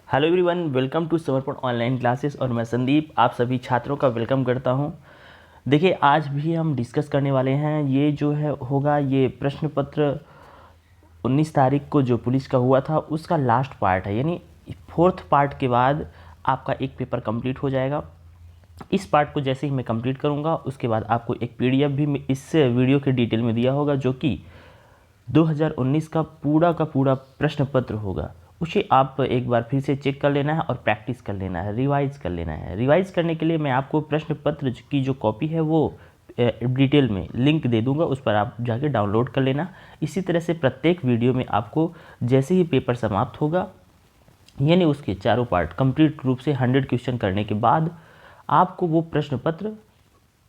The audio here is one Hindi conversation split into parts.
हेलो एवरीवन, वेलकम टू समर्पण ऑनलाइन क्लासेस। और मैं संदीप आप सभी छात्रों का वेलकम करता हूं। देखिए, आज भी हम डिस्कस करने वाले हैं ये जो है होगा ये प्रश्न पत्र 19 तारीख को जो पुलिस का हुआ था उसका लास्ट पार्ट है, यानी फोर्थ पार्ट के बाद आपका एक पेपर कंप्लीट हो जाएगा। इस पार्ट को जैसे ही मैं कंप्लीट करूंगा उसके बाद आपको एक पीडीएफ भी इस वीडियो के डिटेल में दिया होगा जो कि 2019 का पूरा प्रश्न पत्र होगा। उसे आप एक बार फिर से चेक कर लेना है और प्रैक्टिस कर लेना है, रिवाइज कर लेना है। रिवाइज करने के लिए मैं आपको प्रश्न पत्र की जो कॉपी है वो डिटेल में लिंक दे दूंगा, उस पर आप जाके डाउनलोड कर लेना। इसी तरह से प्रत्येक वीडियो में आपको जैसे ही पेपर समाप्त होगा, यानी उसके चारों पार्ट कंप्लीट रूप से 100 क्वेश्चन करने के बाद आपको वो प्रश्न पत्र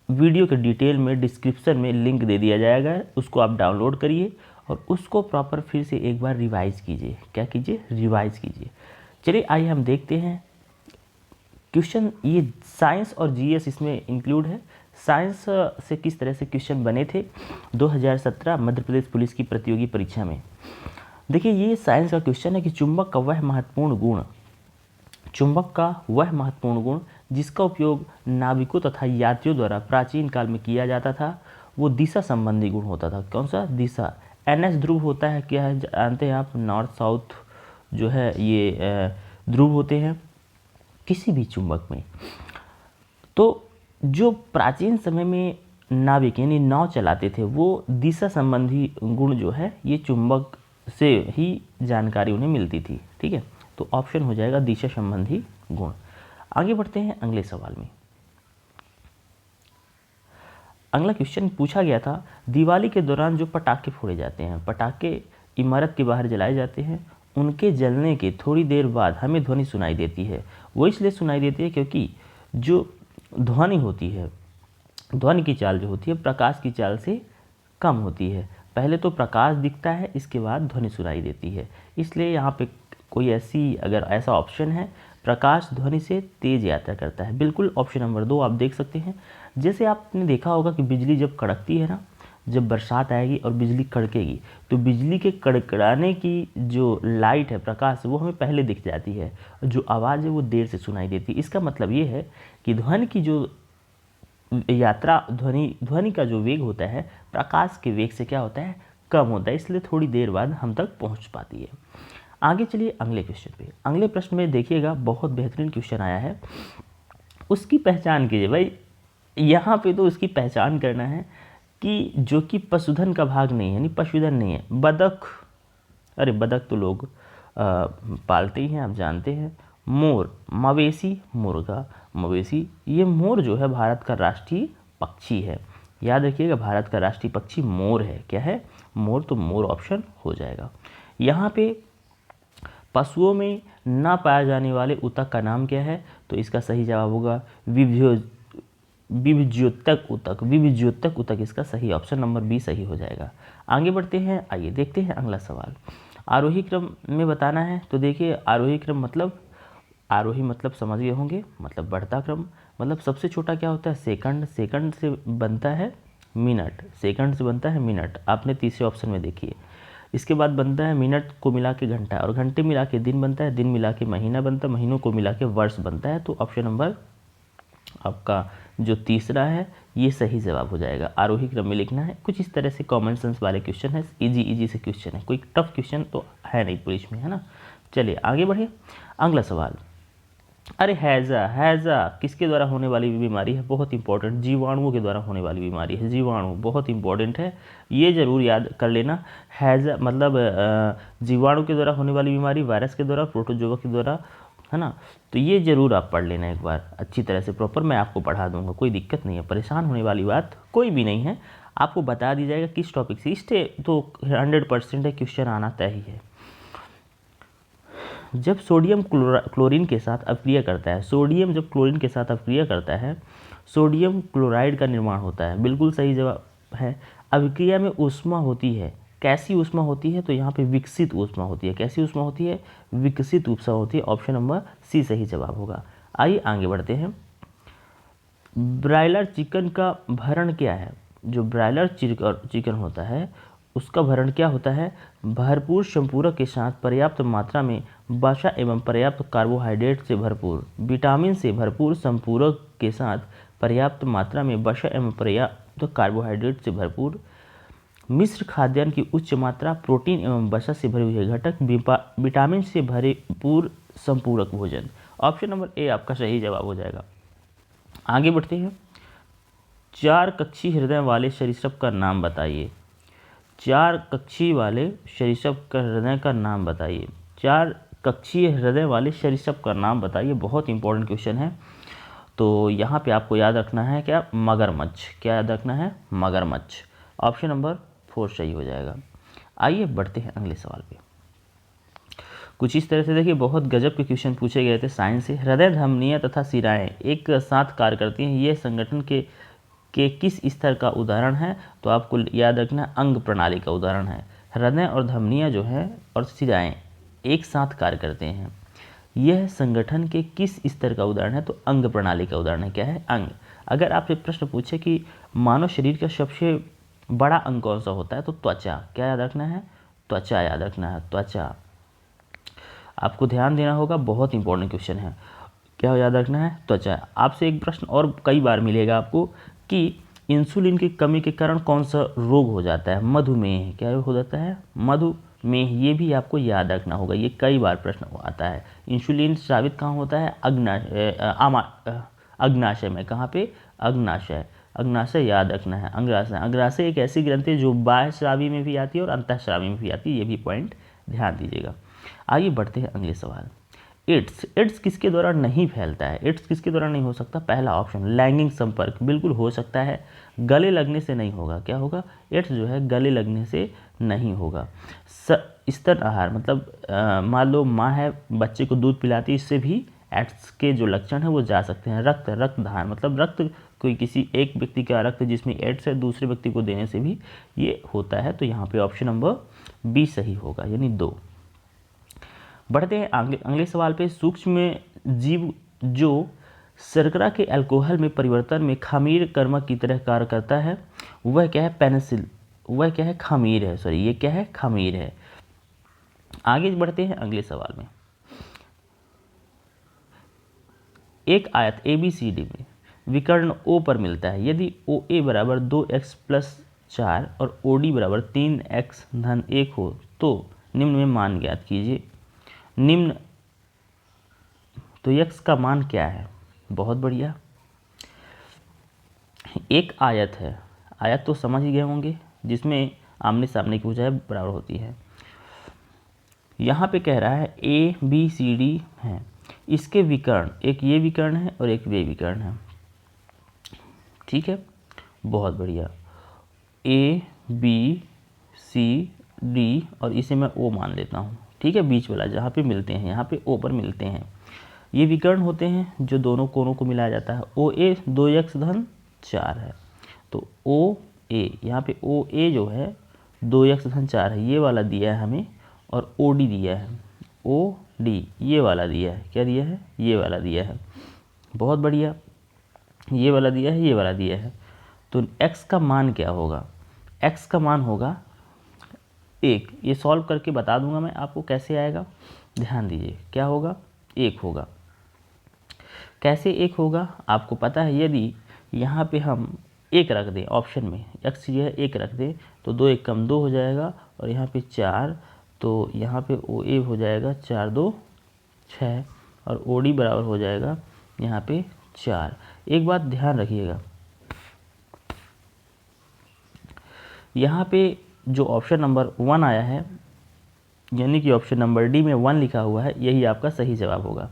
वीडियो के डिटेल में डिस्क्रिप्शन में लिंक दे दिया जाएगा, उसको आप डाउनलोड करिए और उसको प्रॉपर फिर से एक बार रिवाइज कीजिए। क्या कीजिए? रिवाइज कीजिए। चलिए आइए हम देखते हैं क्वेश्चन। ये साइंस और जीएस इसमें इंक्लूड है। साइंस से किस तरह से क्वेश्चन बने थे 2017 मध्य प्रदेश पुलिस की प्रतियोगी परीक्षा में। देखिए, ये साइंस का क्वेश्चन है कि चुंबक का वह महत्वपूर्ण गुण जिसका उपयोग नाविकों तथा यात्रियों द्वारा प्राचीन काल में किया जाता था वो दिशा संबंधी गुण होता था। कौन सा? दिशा। एनएस ध्रुव होता है, क्या है जानते हैं आप? नॉर्थ साउथ जो है ये ध्रुव होते हैं किसी भी चुंबक में। तो जो प्राचीन समय में नाविक यानी नाव चलाते थे वो दिशा संबंधी गुण जो है ये चुंबक से ही जानकारी उन्हें मिलती थी। ठीक है, तो ऑप्शन हो जाएगा दिशा संबंधी गुण। आगे बढ़ते हैं अगले सवाल में। अगला क्वेश्चन पूछा गया था, दिवाली के दौरान जो पटाखे फोड़े जाते हैं, पटाखे इमारत के बाहर जलाए जाते हैं, उनके जलने के थोड़ी देर बाद हमें ध्वनि सुनाई देती है। वो इसलिए सुनाई देती है क्योंकि जो ध्वनि होती है, ध्वनि की चाल जो होती है प्रकाश की चाल से कम होती है। पहले तो प्रकाश दिखता है, इसके बाद ध्वनि सुनाई देती है। इसलिए यहाँ पे कोई अगर ऐसा ऑप्शन है, प्रकाश ध्वनि से तेज यात्रा करता है। बिल्कुल ऑप्शन नंबर 2 आप देख सकते हैं। जैसे आपने देखा होगा कि बिजली जब कड़कती है ना, जब बरसात आएगी और बिजली कड़केगी तो बिजली के कड़कड़ाने की जो लाइट है, प्रकाश, वो हमें पहले दिख जाती है, जो आवाज़ है वो देर से सुनाई देती है। इसका मतलब ये है कि ध्वनि की जो यात्रा, ध्वनि का जो वेग होता है प्रकाश के वेग से क्या होता है? कम होता है, इसलिए थोड़ी देर बाद हम तक पहुंच पाती है। आगे चलिए अगले क्वेश्चन पे। अगले प्रश्न में देखिएगा, बहुत बेहतरीन क्वेश्चन आया है। उसकी पहचान कीजिए। भाई यहाँ पे तो उसकी पहचान करना है कि जो कि पशुधन का भाग नहीं है, यानी पशुधन नहीं है। बतख, अरे बतख तो लोग पालते ही हैं, आप जानते हैं। मोर, मवेशी, मुर्गा, मवेशी। ये मोर जो है भारत का राष्ट्रीय पक्षी है। याद रखिएगा, भारत का राष्ट्रीय पक्षी मोर है। क्या है? मोर। तो मोर ऑप्शन हो जाएगा। यहाँ पे पशुओं में ना पाया जाने वाले ऊतक का नाम क्या है? तो इसका सही जवाब होगा विभिज्योतक ऊतक। विभिज्योतक ऊतक इसका सही, ऑप्शन नंबर बी सही हो जाएगा। आगे बढ़ते हैं, आइए देखते हैं अगला सवाल। आरोही क्रम में बताना है। तो देखिए, आरोही क्रम मतलब, आरोही मतलब समझ गए होंगे, मतलब बढ़ता क्रम। मतलब सबसे छोटा क्या होता है? सेकंड। सेकंड से बनता है मिनट, सेकंड से बनता है मिनट। आपने तीसरे ऑप्शन में देखिए। इसके बाद बनता है मिनट को मिला के घंटा, और घंटे मिला के दिन बनता है, दिन मिला के महीना बनता है, महीनों को मिला के वर्ष बनता है। तो ऑप्शन नंबर आपका जो तीसरा है ये सही जवाब हो जाएगा। आरोही क्रम में लिखना है। कुछ इस तरह से कॉमन सेंस वाले क्वेश्चन है, इजी से क्वेश्चन है, कोई टफ क्वेश्चन तो है नहीं पुलिस में, है ना। चलिए आगे बढ़िए। अगला सवाल। अरे हैजा किसके द्वारा होने वाली बीमारी है? बहुत इंपॉर्टेंट, जीवाणुओं के द्वारा होने वाली बीमारी है। जीवाणु बहुत इंपॉर्टेंट है, ये जरूर याद कर लेना। हैजा मतलब जीवाणु के द्वारा होने वाली बीमारी, वायरस के द्वारा, प्रोटोजोआ के द्वारा, है ना। तो ये जरूर आप पढ़ लेना एक बार अच्छी तरह से, प्रॉपर मैं आपको पढ़ा दूंगा, कोई दिक्कत नहीं है, परेशान होने वाली बात कोई भी नहीं है। आपको बता दी जाएगा किस टॉपिक से। इससे तो 100% है, क्वेश्चन आना तय ही है। जब सोडियम क्लोरीन के साथ अपक्रिया करता है, सोडियम जब क्लोरीन के साथ अपक्रिया करता है, सोडियम क्लोराइड का निर्माण होता है। बिल्कुल सही जवाब है। अभिक्रिया में ऊष्मा होती है। कैसी ऊष्मा होती है? तो यहाँ पे विकसित ऊष्मा होती है। कैसी ऊष्मा होती है? विकसित ऊष्मा होती है। ऑप्शन नंबर सी सही जवाब होगा। आइए आगे बढ़ते हैं। ब्रायलर चिकन का भरण क्या है? जो ब्रायलर चिकन होता है उसका भरण क्या होता है? भरपूर संपूरक के साथ पर्याप्त मात्रा में वसा एवं पर्याप्त कार्बोहाइड्रेट से भरपूर, विटामिन से भरपूर संपूरक के साथ पर्याप्त मात्रा में वसा एवं पर्याप्त कार्बोहाइड्रेट से भरपूर, मिश्र खाद्यान्न की उच्च मात्रा, प्रोटीन एवं वसा से भरे हुए घटक, विटामिन से भरपूर संपूरक भोजन। ऑप्शन नंबर ए आपका सही जवाब हो जाएगा। आगे बढ़ते हैं। 4 कक्षीय हृदय वाले सरीसृप का नाम बताइए। 4 कक्षीय वाले सरीसृप का हृदय का नाम बताइए। 4 कक्षीय हृदय वाले सरीसृप का नाम बताइए। बहुत इंपॉर्टेंट क्वेश्चन है। तो यहाँ पे आपको याद रखना है क्या? मगरमच्छ। क्या याद रखना है? मगरमच्छ। ऑप्शन नंबर 4 सही हो जाएगा। आइए बढ़ते हैं अगले सवाल पे। कुछ इस तरह से देखिए, बहुत गजब के क्वेश्चन पूछे गए थे साइंस से। हृदय, धमनियाँ तथा शिराएं एक साथ कार्य करती हैं, ये संगठन के किस स्तर का उदाहरण है? तो आपको याद रखना अंग प्रणाली का उदाहरण है। हृदय और धमनियाँ जो है और शिराएं एक साथ कार्य करते हैं, यह संगठन के किस स्तर का उदाहरण है? तो अंग प्रणाली का उदाहरण है। क्या है? अंग। अगर आपसे प्रश्न पूछे कि मानव शरीर का सबसे बड़ा अंग कौन सा होता है? तो त्वचा। क्या याद रखना है? त्वचा याद रखना है। त्वचा। आपको ध्यान देना होगा, बहुत इंपॉर्टेंट क्वेश्चन है। क्या याद रखना है? त्वचा। आपसे एक प्रश्न और कई बार मिलेगा आपको कि इंसुलिन की कमी के कारण कौन सा रोग हो जाता है? मधुमेह। क्या हो जाता है? मधुमेह। ये भी आपको याद रखना होगा, ये कई बार प्रश्न आता है। इंसुलिन स्रावित कहाँ होता है? अग्नाशय में। कहाँ पे? अग्नाशय। अग्नाशय याद रखना है। अंग्राशय। अंग्राशय एक ऐसी ग्रंथि है जो बाह्य स्रावी में भी आती है और अंतःस्रावी में भी आती है, ये भी पॉइंट ध्यान दीजिएगा। आइए बढ़ते हैं अगले सवाल। एड्स किसके द्वारा नहीं फैलता है? एड्स किसके द्वारा नहीं हो सकता? पहला ऑप्शन लैंगिक संपर्क। बिल्कुल हो सकता है। गले लगने से नहीं होगा। क्या होगा? एड्स जो है गले लगने से नहीं होगा। स्तन आहार, मतलब मान लो माँ है, बच्चे को दूध पिलाती है, इससे भी एड्स के जो लक्षण है वो जा सकते हैं। रक्तदान, मतलब रक्त, कोई किसी एक व्यक्ति का रक्त जिसमें एड्स है दूसरे व्यक्ति को देने से भी ये होता है। तो यहाँ पे ऑप्शन नंबर बी सही होगा, यानी 2। बढ़ते हैं अगले सवाल पे। सूक्ष्म जीव जो शर्करा के अल्कोहल में परिवर्तन में खमीर कर्मक की तरह कार्य करता है, वह क्या है? पेनिसिल। वह क्या है? खमीर है। सॉरी, ये क्या है? खमीर है। आगे बढ़ते हैं अगले सवाल में। एक आयत ABCD में विकर्ण O पर मिलता है। यदि OA बराबर 2x+4 और OD बराबर 3x-1 हो तो निम्न में मान ज्ञात कीजिए। निम्न, तो x का मान क्या है? बहुत बढ़िया। एक आयत है, आयत तो समझ ही गए होंगे, जिसमें आमने सामने की भुजाएं बराबर होती है। यहाँ पे कह रहा है ABCD है, इसके विकर्ण, एक ये विकर्ण है और एक वे विकर्ण है। ठीक है, बहुत बढ़िया। ABCD और इसे मैं O मान लेता हूँ। ठीक है, बीच वाला जहाँ पे मिलते हैं, यहाँ पे O पर मिलते हैं। ये विकर्ण होते हैं जो दोनों कोनों को मिलाया जाता है। OA 2x-4 है, तो OA, यहाँ पे OA जो है 2x-4 है, ये वाला दिया है हमें, और OD दिया है, OD ये वाला दिया है। क्या दिया है? ये वाला दिया है। बहुत बढ़िया, ये वाला दिया है, ये वाला दिया है। तो x का मान क्या होगा? x का मान होगा 1। ये सॉल्व करके बता दूंगा मैं आपको कैसे आएगा, ध्यान दीजिए। क्या होगा? 1 होगा। कैसे 1 होगा? आपको पता है, यदि यहाँ पे हम 1 रख दें ऑप्शन में, x जो है 1 रख दें तो 2 1 कम 2 हो जाएगा, और यहाँ पे 4, तो यहाँ पे OA हो जाएगा 4 2 6, और OD बराबर हो जाएगा यहाँ पे 4। एक बात ध्यान रखिएगा, यहाँ पे जो ऑप्शन नंबर 1 आया है, यानी कि ऑप्शन नंबर डी में 1 लिखा हुआ है, यही आपका सही जवाब होगा।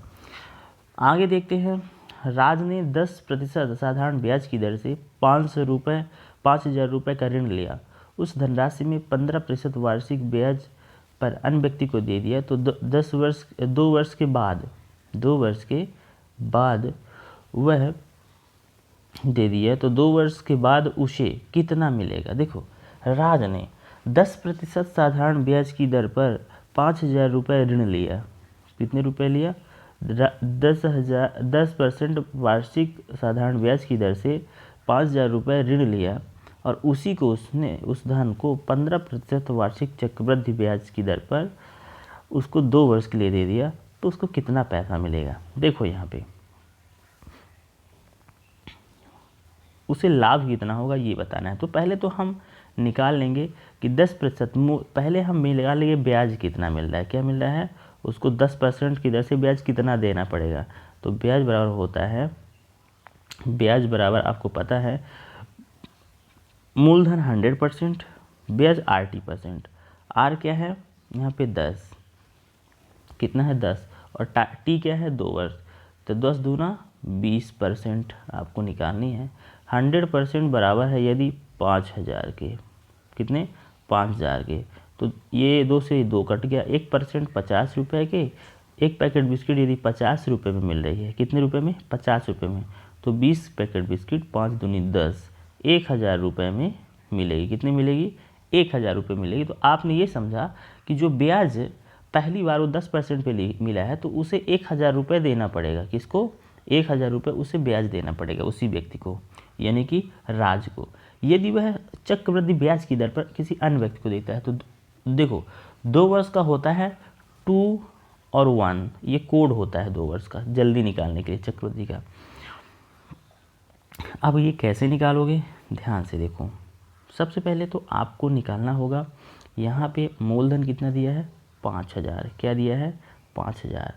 आगे देखते हैं। राज ने 10% साधारण ब्याज की दर से 5,000 रुपये का ऋण लिया। उस धनराशि में 15% वार्षिक ब्याज पर अन्य व्यक्ति को दे दिया, तो 2 वर्ष के बाद वह दे दिया, तो 2 वर्ष के बाद उसे कितना मिलेगा? देखो, राज ने 10% साधारण ब्याज की दर पर 5,000 रुपये ऋण लिया। कितने रुपए लिया? 10% वार्षिक साधारण ब्याज की दर से 5,000 रुपये ऋण लिया, और उसी को उसने उस धन को 15% वार्षिक चक्रवृद्धि ब्याज की दर पर उसको 2 वर्ष के लिए दे दिया, तो उसको कितना पैसा मिलेगा। देखो यहाँ पे उसे लाभ कितना होगा ये बताना है। तो पहले तो हम निकाल लेंगे कि 10%, पहले हम निकाल लेंगे ब्याज कितना मिल रहा है, क्या मिल रहा है, उसको 10% की दर से ब्याज कितना देना पड़ेगा। तो ब्याज बराबर होता है, ब्याज बराबर आपको पता है मूलधन 100%, ब्याज RT%। आर क्या है यहाँ पे 10, कितना है 10, और टी क्या है 2 वर्ष, तो 10 दूना 20% आपको निकालनी है। 100% बराबर है यदि 5,000 के, कितने 5,000 के, तो ये 2 से 2 कट गया, 1% 50 रुपये के, एक पैकेट बिस्किट यदि 50 रुपये में मिल रही है, कितने रुपये में 50 रुपये में, तो 20 पैकेट बिस्किट 5 दूनी 10, 1,000 रुपये में मिलेगी, कितनी मिलेगी 1,000 रुपये मिलेगी। तो आपने ये समझा कि जो ब्याज पहली बार वो 10% पे मिला है तो उसे 1,000 रुपये देना पड़ेगा, किसको 1,000 रुपये उसे ब्याज देना पड़ेगा उसी व्यक्ति को, यानी कि राज को। यदि वह चक्रवृद्धि ब्याज की दर पर किसी अन्य व्यक्ति को देता है तो देखो 2 वर्ष का होता है 2 और 1, ये कोड होता है 2 वर्ष का जल्दी निकालने के लिए चक्रवृद्धि का। अब ये कैसे निकालोगे, ध्यान से देखो। सबसे पहले तो आपको निकालना होगा, यहाँ पे मूलधन कितना दिया है 5,000, क्या दिया है 5,000,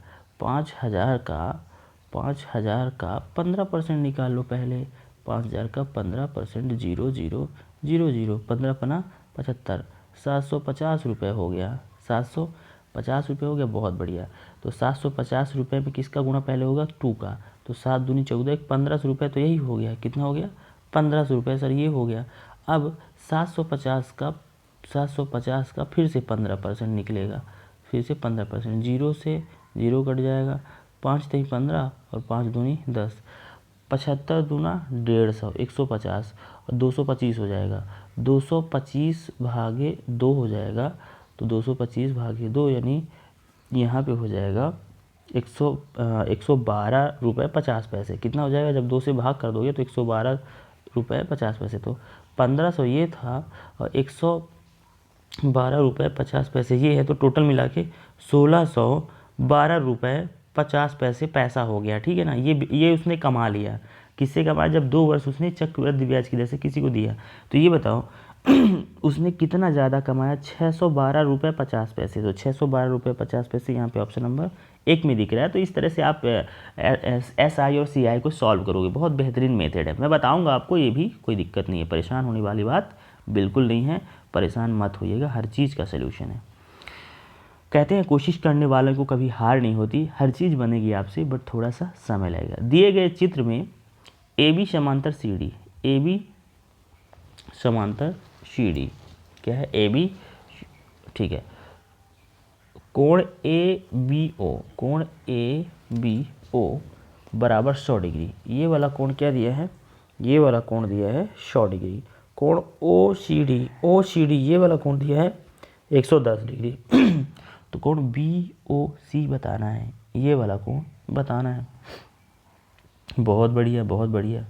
5,000 का 15% निकाल लो पहले, 5,000 का 15%, 0 0 0 0, 15 पना 75, 750 रुपये हो गया, 750 रुपये हो गया, बहुत बढ़िया। तो 750 रुपये में किसका गुणा पहले होगा 2 का, तो 7 दूनी 14, 1,500 रुपये, तो यही हो गया, कितना हो गया 1,500 रुपये सर, ये हो गया। अब 750 का फिर से 15% निकलेगा, फिर से 15%, 0 से 0 कट जाएगा, 5 3 15 और 5 दूनी 10, 75 दूना 150, 150 और 225 हो जाएगा, 225 भागे 2 हो जाएगा, तो 225 भागे 2 यानी यहाँ पे हो जाएगा 112 रुपये 50 पैसे। कितना हो जाएगा जब 2 से भाग कर दोगे तो 112 रुपये 50 पैसे। तो 1,500 ये था और 112 रुपये 50 पैसे ये है, तो टोटल मिला के 1,612 रुपये 50 पैसे पैसा हो गया, ठीक है ना। ये उसने कमा लिया, किससे कमाया, जब 2 वर्ष उसने चक्रवृद्धि ब्याज की दर से किसी को दिया। तो ये बताओ उसने कितना ज़्यादा कमाया, 612 रुपये 50 पैसे। तो 612 रुपये 50 पैसे यहाँ पे ऑप्शन नंबर 1 में दिख रहा है। तो इस तरह से आप SI और CI को सॉल्व करोगे, बहुत बेहतरीन मेथड है, मैं बताऊंगा आपको, ये भी कोई दिक्कत नहीं है, परेशान होने वाली बात बिल्कुल नहीं है, परेशान मत होइएगा, हर चीज़ का सलूशन है। कहते हैं कोशिश करने वालों को कभी हार नहीं होती, हर चीज़ बनेगी आपसे, बट थोड़ा सा समय लगेगा। दिए गए चित्र में AB समांतर CD, AB समांतर CD क्या है AB, ठीक है, कोण ABO बराबर 100 डिग्री, ये वाला कोण क्या दिया है, ये वाला कोण दिया है 100 डिग्री। कोण OCD ये वाला कोण दिया है 110 डिग्री तो कोण BOC बताना है, ये वाला कोण बताना है। बहुत बढ़िया, बहुत बढ़िया।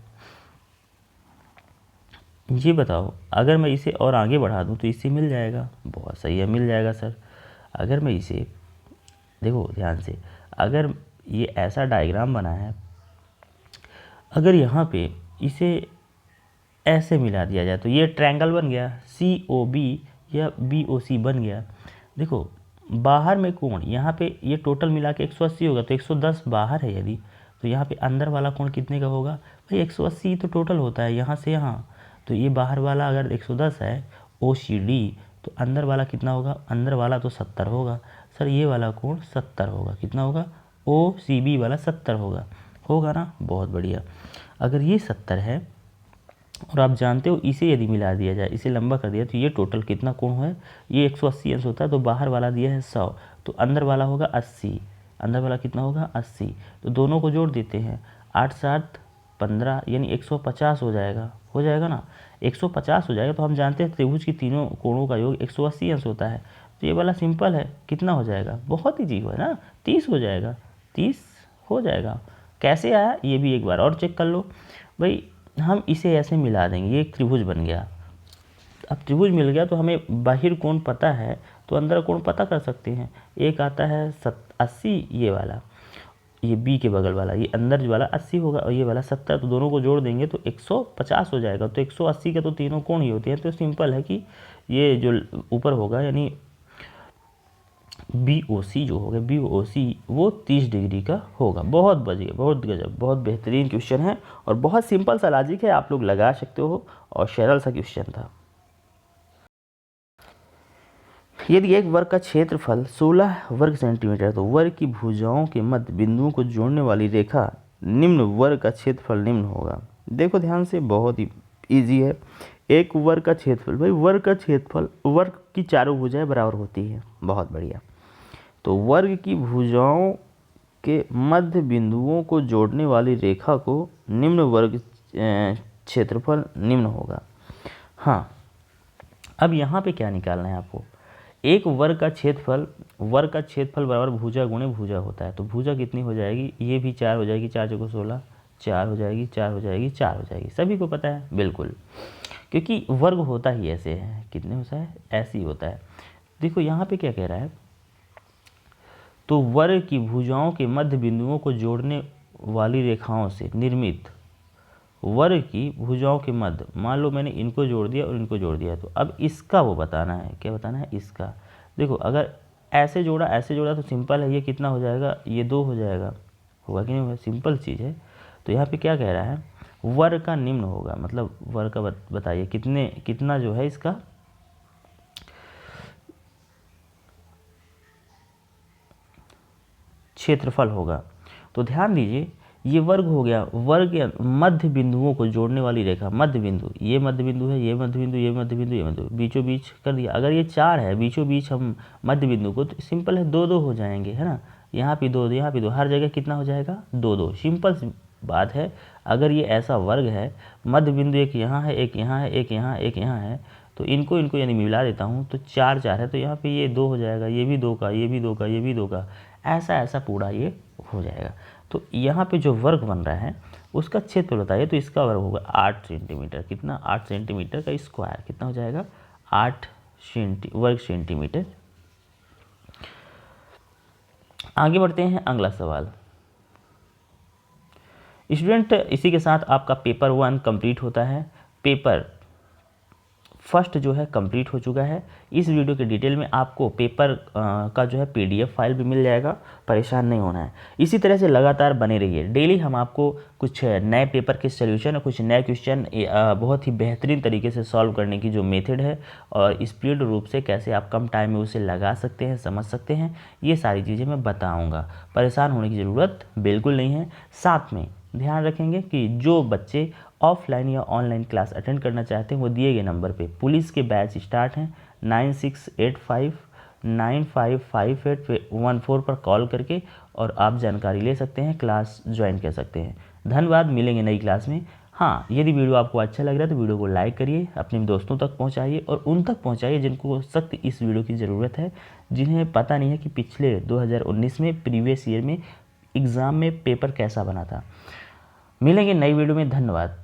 ये बताओ अगर मैं इसे और आगे बढ़ा दूं तो इससे मिल जाएगा, बहुत सही है, मिल जाएगा सर। अगर मैं इसे, देखो ध्यान से, अगर ये ऐसा डायग्राम बना है, अगर यहाँ पे इसे ऐसे मिला दिया जाए तो ये ट्रायंगल बन गया, COB या BOC बन गया। देखो बाहर में कोण, यहाँ पे ये टोटल मिला के 180 होगा, तो 110 बाहर है यदि, तो यहाँ पे अंदर वाला कोण कितने का होगा भाई, 180 तो टोटल होता है यहाँ से यहाँ, तो ये बाहर वाला अगर 110 है OCD, तो अंदर वाला कितना होगा, अंदर वाला तो 70 होगा सर, ये वाला कोण 70 होगा, कितना होगा OCB वाला 70 होगा ना, बहुत बढ़िया। अगर ये 70 है और आप जानते हो इसे यदि मिला दिया जाए, इसे लंबा कर दिया, तो ये टोटल कितना कोण है, ये 180 अंश होता है, तो बाहर वाला दिया है 100, तो अंदर वाला होगा 80, अंदर वाला कितना होगा 80, तो दोनों को जोड़ देते हैं, 8 7 15 यानी 150 हो जाएगा ना, 150 हो जाएगा। तो हम जानते हैं त्रिभुज की तीनों कोणों का योग 180 अंश होता है, तो ये वाला सिंपल है, कितना हो जाएगा, बहुत ही जीव है ना, 30 हो जाएगा, 30 हो जाएगा। कैसे आया ये भी एक बार और चेक कर लो भाई, हम इसे ऐसे मिला देंगे, ये एक त्रिभुज बन गया, अब त्रिभुज मिल गया तो हमें बाहिर कोण पता है तो अंदर कोण पता कर सकते हैं। एक आता है 80, ये वाला, ये बी के बगल वाला, ये अंदर वाला 80 होगा और ये वाला 70, तो दोनों को जोड़ देंगे तो 150 हो जाएगा। तो 180 के तो तीनों कोण ही होते हैं, तो सिंपल है कि ये जो ऊपर होगा यानी BOC जो होगा, BOC वो 30 डिग्री का होगा। बहुत बढ़िया, बहुत गजब, बहुत बेहतरीन क्वेश्चन है और बहुत सिंपल सा लॉजिक है, आप लोग लगा सकते हो और सरल सा क्वेश्चन था। यदि एक वर्ग का क्षेत्रफल 16 वर्ग सेंटीमीटर तो वर्ग की भुजाओं के मध्य बिंदुओं को जोड़ने वाली रेखा निम्न वर्ग का क्षेत्रफल निम्न होगा। देखो ध्यान से, बहुत ही इजी है। एक वर्ग का क्षेत्रफल, भाई वर्ग का क्षेत्रफल, वर्ग की चारों भुजाएं बराबर होती है, बहुत बढ़िया। तो वर्ग की भुजाओं के मध्य बिंदुओं को जोड़ने वाली रेखा को निम्न वर्ग क्षेत्रफल निम्न होगा। हाँ, अब यहाँ पे क्या निकालना है आपको, एक वर्ग का क्षेत्रफल बराबर भुजा गुणे भुजा होता है। तो भुजा कितनी हो जाएगी, ये भी 4 हो जाएगी, 4 चौको 16, 4 हो जाएगी, 4 हो जाएगी, 4 हो जाएगी। सभी को पता है बिल्कुल, क्योंकि वर्ग होता ही ऐसे है। कितने होता है, ऐसे ही होता है। देखो यहाँ पे क्या कह रहा है, तो वर्ग की भुजाओं के मध्य बिंदुओं को जोड़ने वाली रेखाओं से निर्मित वर्ग की भुजाओं के मध्य, मान लो मैंने इनको जोड़ दिया और इनको जोड़ दिया, तो अब इसका वो बताना है। क्या बताना है, इसका। देखो अगर ऐसे जोड़ा तो सिंपल है, ये कितना हो जाएगा, ये 2 हो जाएगा, होगा कि नहीं होगा, सिंपल चीज़ है। तो यहाँ पे क्या कह रहा है, वर्ग का निम्न होगा, मतलब वर्ग का बताइए कितना जो है इसका क्षेत्रफल होगा। तो ध्यान दीजिए, ये वर्ग हो गया, वर्ग के मध्य बिंदुओं को जोड़ने वाली रेखा, मध्य बिंदु, ये मध्य बिंदु है, ये मध्य बिंदु, ये मध्य बिंदु, ये मध्य बिंदु, बीचों बीच कर दिया। अगर ये 4 है बीचों बीच हम मध्य बिंदु को, तो सिंपल है 2-2 हो जाएंगे, है ना। यहाँ पे 2, यहाँ पे 2, हर जगह कितना हो जाएगा, 2-2। सिंपल सी बात है। अगर ये ऐसा वर्ग है, मध्य बिंदु एक यहाँ है, एक यहाँ है, एक यहाँ, एक यहाँ है, तो इनको यानी मिला देता हूँ, तो 4-4 है, तो यहाँ पे ये 2 हो जाएगा, ये भी 2 का, ये भी 2 का, ये भी 2 का, ऐसा पूरा ये हो जाएगा। तो यहाँ पे जो वर्ग बन रहा है उसका क्षेत्रफल बताइए, तो इसका वर्ग होगा 8 सेंटीमीटर। कितना, 8 सेंटीमीटर का स्क्वायर कितना हो जाएगा, 8 वर्ग सेंटीमीटर। आगे बढ़ते हैं, अगला सवाल। स्टूडेंट, इसी के साथ आपका पेपर 1 कंप्लीट होता है। पेपर फर्स्ट जो है कंप्लीट हो चुका है। इस वीडियो के डिटेल में आपको पेपर का जो है PDF फाइल भी मिल जाएगा, परेशान नहीं होना है। इसी तरह से लगातार बने रहिए। डेली हम आपको कुछ नए पेपर के सॉल्यूशन और कुछ नए क्वेश्चन बहुत ही बेहतरीन तरीके से सॉल्व करने की जो मेथड है और स्पीड रूप से कैसे आप कम टाइम में उसे लगा सकते हैं, समझ सकते हैं, ये सारी चीज़ें मैं बताऊँगा। परेशान होने की ज़रूरत बिल्कुल नहीं है। साथ में ध्यान रखेंगे कि जो बच्चे ऑफलाइन या ऑनलाइन क्लास अटेंड करना चाहते हैं वो दिए गए नंबर पे, पुलिस के बैच स्टार्ट हैं 9685955814 पर कॉल करके और आप जानकारी ले सकते हैं, क्लास ज्वाइन कर सकते हैं। धन्यवाद, मिलेंगे नई क्लास में। हाँ, यदि वीडियो आपको अच्छा लग रहा है तो वीडियो को लाइक करिए, अपने दोस्तों तक पहुंचाइए और उन तक पहुंचाइए जिनको सख्त इस वीडियो की ज़रूरत है, जिन्हें पता नहीं है कि पिछले 2019 में प्रीवियस ईयर में एग्ज़ाम में पेपर कैसा बना था। मिलेंगे नई वीडियो में, धन्यवाद।